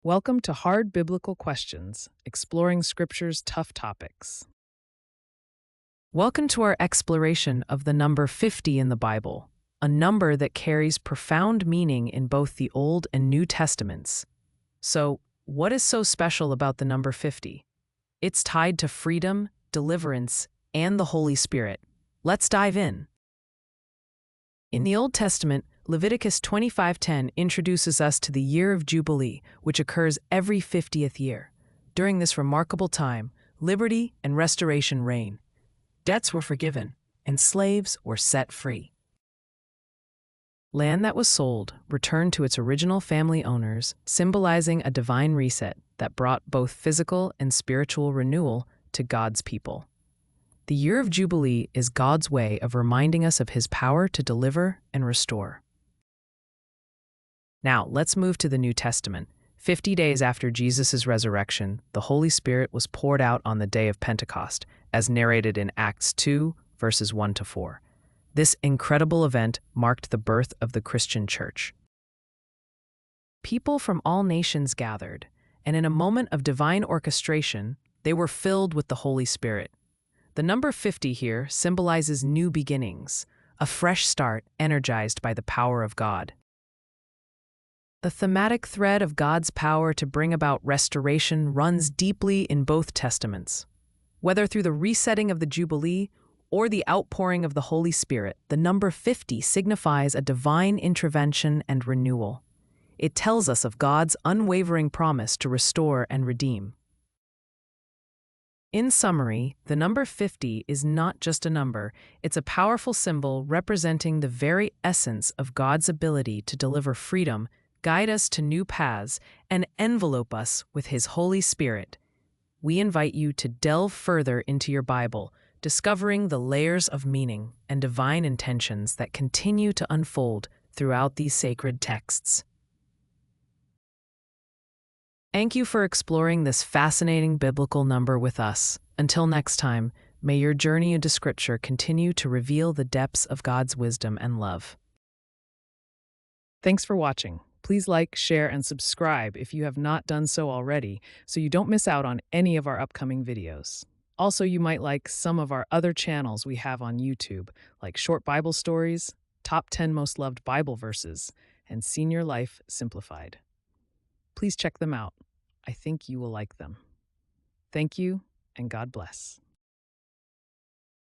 Welcome to Hard Biblical Questions, exploring Scripture's tough topics. Welcome to our exploration of the number 50 in the Bible, a number that carries profound meaning in both the Old and New Testaments. So, what is so special about the number 50? It's tied to freedom, deliverance, and the Holy Spirit. Let's dive in. In the Old Testament, Leviticus 25:10 introduces us to the Year of Jubilee, which occurs every 50th year. During this remarkable time, liberty and restoration reign. Debts were forgiven, and slaves were set free. Land that was sold returned to its original family owners, symbolizing a divine reset that brought both physical and spiritual renewal to God's people. The Year of Jubilee is God's way of reminding us of His power to deliver and restore. Now, let's move to the New Testament. 50 days after Jesus' resurrection, the Holy Spirit was poured out on the day of Pentecost, as narrated in Acts 2, verses 1-4. This incredible event marked the birth of the Christian church. People from all nations gathered, and in a moment of divine orchestration, they were filled with the Holy Spirit. The number 50 here symbolizes new beginnings, a fresh start energized by the power of God. The thematic thread of God's power to bring about restoration runs deeply in both Testaments. Whether through the resetting of the Jubilee or the outpouring of the Holy Spirit, the number 50 signifies a divine intervention and renewal. It tells us of God's unwavering promise to restore and redeem. In summary, the number 50 is not just a number, it's a powerful symbol representing the very essence of God's ability to deliver freedom, guide us to new paths, and envelope us with His Holy Spirit. We invite you to delve further into your Bible, discovering the layers of meaning and divine intentions that continue to unfold throughout these sacred texts. Thank you for exploring this fascinating biblical number with us. Until next time, may your journey into Scripture continue to reveal the depths of God's wisdom and love. Thanks for watching. Please like, share, and subscribe if you have not done so already, so you don't miss out on any of our upcoming videos. Also, you might like some of our other channels we have on YouTube, like Short Bible Stories, Top 10 Most Loved Bible Verses, and Senior Life Simplified. Please check them out. I think you will like them. Thank you, and God bless.